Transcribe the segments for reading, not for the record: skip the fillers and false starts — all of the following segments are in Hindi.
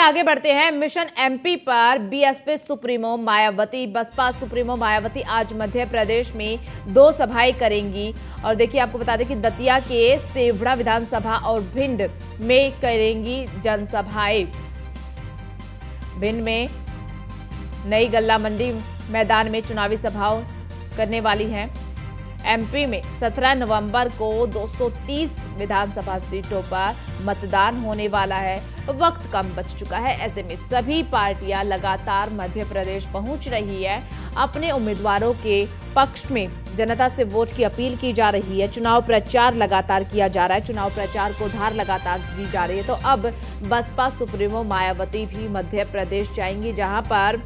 आगे बढ़ते हैं। मिशन एमपी पर BSP supremo Mayawati, Baspa supremo Mayawati आज मध्य प्रदेश में 2 सभाएं करेंगी। और देखिए, आपको बता दें कि दतिया के सेवढ़ा विधानसभा और भिंड में करेंगी जनसभाएं। भिंड में नई गल्ला मंडी मैदान में चुनावी सभाओं करने वाली हैं। एमपी में 17 नवंबर को 230 विधानसभा सीटों पर मतदान होने वाला है। वक्त कम बच चुका है, ऐसे में सभी पार्टियां लगातार मध्य प्रदेश पहुंच रही है। अपने उम्मीदवारों के पक्ष में जनता से वोट की अपील की जा रही है। चुनाव प्रचार लगातार किया जा रहा है। चुनाव प्रचार को धार लगातार दी जा रही है। तो अब बसपा सुप्रीमो मायावती भी मध्य प्रदेश जाएंगी, जहां पर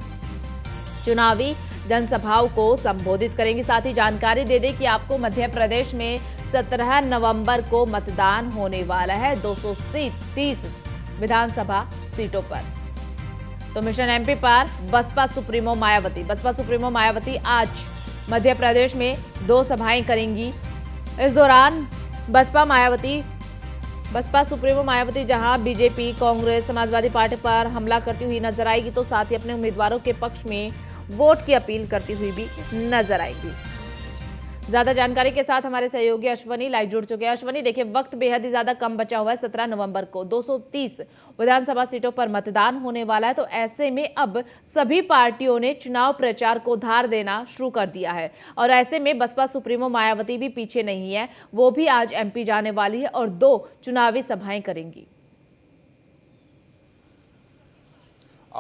चुनावी जनसभाओं को संबोधित करेंगे। साथ ही जानकारी दे दें कि आपको मध्य प्रदेश में 17 नवंबर को मतदान होने वाला है 230 विधानसभा सीटों पर। तो मिशन एमपी पर बसपा सुप्रीमो मायावती आज मध्य प्रदेश में 2 सभाएं करेंगी। इस दौरान बसपा सुप्रीमो मायावती जहां बीजेपी, कांग्रेस, समाजवादी पार्टी पर हमला करती हुई नजर आएगी, तो साथ ही अपने उम्मीदवारों के पक्ष में वोट की अपील करती हुई भी नजर आएगी। ज्यादा जानकारी के साथ हमारे सहयोगी अश्वनी लाइव जुड़ चुके हैं। अश्वनी, देखिए, वक्त बेहद ही ज्यादा कम बचा हुआ है। 17 नवंबर को 230 विधानसभा सीटों पर मतदान होने वाला है। तो ऐसे में अब सभी पार्टियों ने चुनाव प्रचार को धार देना शुरू कर दिया है। और ऐसे में बसपा सुप्रीमो मायावती भी पीछे नहीं है। वो भी आज एमपी जाने वाली है और 2 चुनावी सभाएं करेंगी।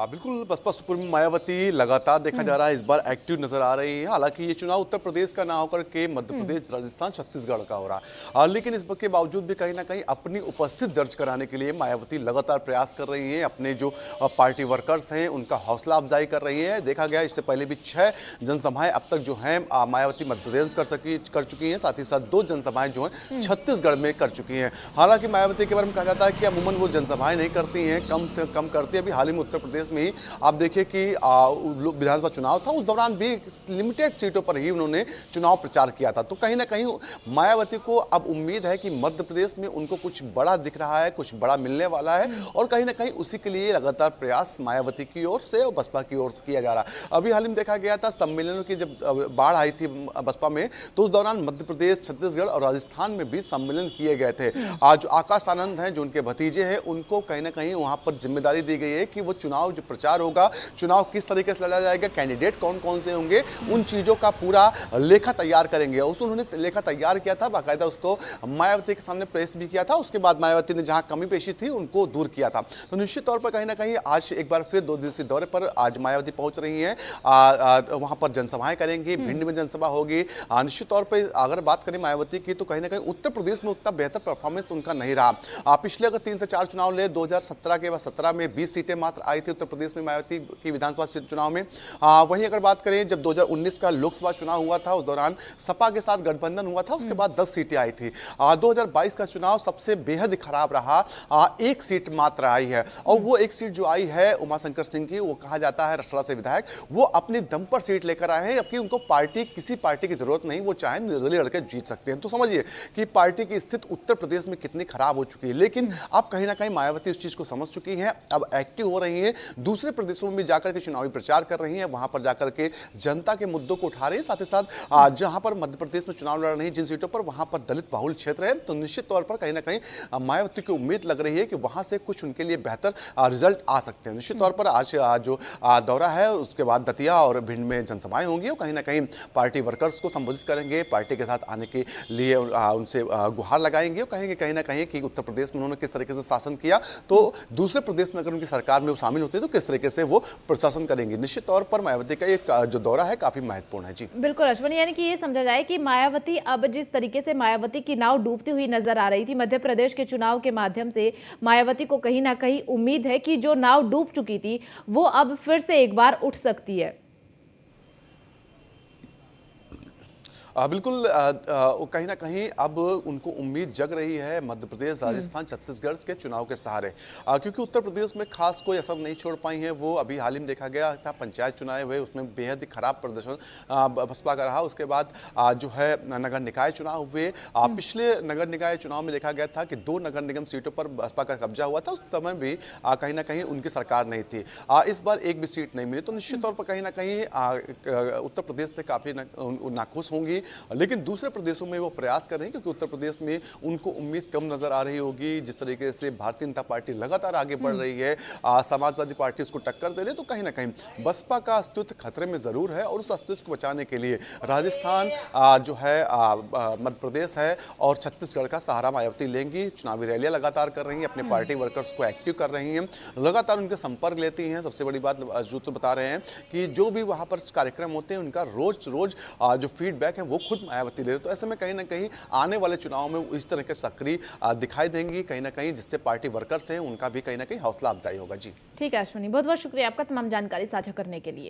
बिल्कुल, बसपा सुप्रीमो मायावती लगातार देखा जा रहा है इस बार एक्टिव नजर आ रही है। हालांकि ये चुनाव उत्तर प्रदेश का ना होकर के मध्य प्रदेश, राजस्थान, छत्तीसगढ़ का हो रहा है। लेकिन इसके बावजूद भी कहीं ना कहीं अपनी उपस्थिति दर्ज कराने के लिए मायावती लगातार प्रयास कर रही हैं। अपने जो पार्टी वर्कर्स हैं उनका हौसला अफजाई कर रही है। देखा गया इससे पहले भी 6 जनसभाएं अब तक जो है मायावती मध्य प्रदेश कर चुकी हैं। साथ ही साथ 2 जनसभाएं जो है छत्तीसगढ़ में कर चुकी हैं। हालांकि मायावती के बारे में कहा जाता है कि अमूमन वो जनसभाएं नहीं करती हैं, कम से कम करती है। अभी हाल ही में उत्तर प्रदेश में ही आप देखिए कि विधानसभा चुनाव था, उस दौरान भी लिमिटेड सीटों पर ही उन्होंने चुनाव प्रचार किया था। तो कहीं ना कहीं मायावती को अब उम्मीद है कि मध्य प्रदेश में उनको कुछ बड़ा दिख रहा है, कुछ बड़ा मिलने वाला है। और कहीं ना कहीं उसी के लिए लगातार प्रयास मायावती की ओर से और बसपा की ओर से किया जा रहा है। अभी हाल ही में देखा गया था सम्मेलनों की जब बाढ़ आई थी बसपा में, तो उस दौरान मध्य प्रदेश, छत्तीसगढ़ और राजस्थान में भी सम्मेलन किए गए थे। आज आकाश आनंद हैं जो उनके भतीजे हैं, उनको कहीं ना कहीं वहां पर जिम्मेदारी दी गई है कि वो चुनाव जो प्रचार होगा, चुनाव किस तरीके से लड़ा जाएगा, कैंडिडेट कौन कौन से होंगे, उन चीजों का पूरा लेखा तैयार करेंगे। उन्होंने लेखा तैयार किया था, बाकायदा उसको मायावती के सामने प्रेस भी किया था। उसके बाद मायावती ने जहां कमी पेशी थी उनको दूर किया था। तो निश्चित तौर पर कहीं ना कहीं आज एक बार फिर 2 दिवसीय दौरे पर आज मायावती पहुंच रही है। वहां पर जनसभाएं करेंगी, भिंड में जनसभा होगी। निश्चित तौर पर अगर बात करें मायावती की, तो कहीं ना कहीं उत्तर प्रदेश में उतना बेहतर परफॉर्मेंस उनका नहीं रहा। पिछले अगर 3 से 4 चुनाव ले, 2017 के बाद 17 में 20 सीटें मात्र आई थी उत्तर प्रदेश में मायावती की विधानसभा चुनाव में। वहीं अगर बात करें, जब 2019 का लोकसभा चुनाव हुआ था, उस दौरान सपा के साथ गठबंधन हुआ था, उसके बाद 10 सीटें आई थी। 2022 का चुनाव सबसे बेहद खराब रहा, 1 सीट मात्र आई है। और वो 1 सीट जो आई है उमाशंकर सिंह की, वो कहा जाता है रसड़ा से विधायक, वो अपनी दम पर सीट लेकर आए हैं, जबकि उनको किसी पार्टी की जरूरत नहीं, वो चाहे निर्दलीय लड़के जीत सकते हैं। तो समझिए कि पार्टी की स्थिति उत्तर प्रदेश में कितनी खराब हो चुकी है। लेकिन अब कहीं ना कहीं मायावती इस चीज को समझ चुकी है, अब एक्टिव हो रही है, दूसरे प्रदेशों में जाकर के चुनावी प्रचार कर रही हैं, वहां पर जाकर के जनता के मुद्दों को उठा रही है। साथ ही साथ जहां पर मध्य प्रदेश में चुनाव लड़ रही है, जिन सीटों पर, वहां पर दलित बहुल क्षेत्र है, तो निश्चित तौर पर कहीं ना कहीं मायावती की उम्मीद लग रही है कि वहां से कुछ उनके लिए बेहतर रिजल्ट आ सकते हैं। निश्चित तौर पर आज जो दौरा है, उसके बाद दतिया और भिंड में जनसभाएं होंगी और कहीं ना कहीं पार्टी वर्कर्स को संबोधित करेंगे, पार्टी के साथ आने के लिए उनसे गुहार लगाएंगे और कहेंगे कहीं ना कहीं कि उत्तर प्रदेश में उन्होंने किस तरीके से शासन किया, तो दूसरे प्रदेश में अगर उनकी सरकार में वो शामिल होते हैं तो किस तरीके से वो प्रशासन करेंगे। निश्चित तौर पर मायावती का एक जो दौरा है काफी महत्वपूर्ण है। जी बिल्कुल अश्विनी, यानी कि ये समझा जाए कि मायावती अब जिस तरीके से मायावती की नाव डूबती हुई नजर आ रही थी, मध्य प्रदेश के चुनाव के माध्यम से मायावती को कहीं ना कहीं उम्मीद है कि जो नाव डूब चुकी थी वो अब फिर से एक बार उठ सकती है। बिल्कुल कहीं ना कहीं अब उनको उम्मीद जग रही है मध्य प्रदेश, राजस्थान, छत्तीसगढ़ के चुनाव के सहारे, क्योंकि उत्तर प्रदेश में खास कोई असर नहीं छोड़ पाई है। वो अभी हाल ही में देखा गया था पंचायत चुनाव हुए, उसमें बेहद ही खराब प्रदर्शन बसपा का रहा। उसके बाद जो है नगर निकाय चुनाव हुए, पिछले नगर निकाय चुनाव में देखा गया था कि 2 नगर निगम सीटों पर बसपा का कब्जा हुआ था। उस समय भी कहीं ना कहीं उनकी सरकार नहीं थी। इस बार एक भी सीट नहीं मिली, तो निश्चित तौर पर कहीं ना कहीं उत्तर प्रदेश से काफी नाखुश होंगी। लेकिन दूसरे प्रदेशों में वो प्रयास कर रहे हैं, क्योंकि उत्तर प्रदेश में उनको उम्मीद कम नजर आ रही होगी। जिस तरीके से भारतीय जनता पार्टी लगातार आगे बढ़ रही है, समाजवादी पार्टी उसको टक्कर दे रही है, तो कहीं ना कहीं बसपा का अस्तित्व खतरे में जरूर है। और उस अस्तित्व को बचाने के लिए राजस्थान जो है मध्य प्रदेश है और छत्तीसगढ़ का सहारा मायावती लेंगी। चुनावी रैलियां लगातार कर रही हैं, अपने पार्टी वर्कर्स को एक्टिव कर रही हैं, लगातार उनके संपर्क लेती हैं। सबसे बड़ी बात जो तो बता रहे हैं कि जो भी वहां पर कार्यक्रम होते हैं उनका रोज रोज जो फीडबैक है वो खुद मायावती ले रहे। तो ऐसे में कहीं ना कहीं आने वाले चुनाव में इस तरह के सक्रिय दिखाई देंगी कहीं ना कहीं, जिससे पार्टी वर्कर्स हैं उनका भी कहीं ना कहीं हौसला अफजाई होगा। जी ठीक है अश्विनी, बहुत बहुत शुक्रिया आपका तमाम जानकारी साझा करने के लिए।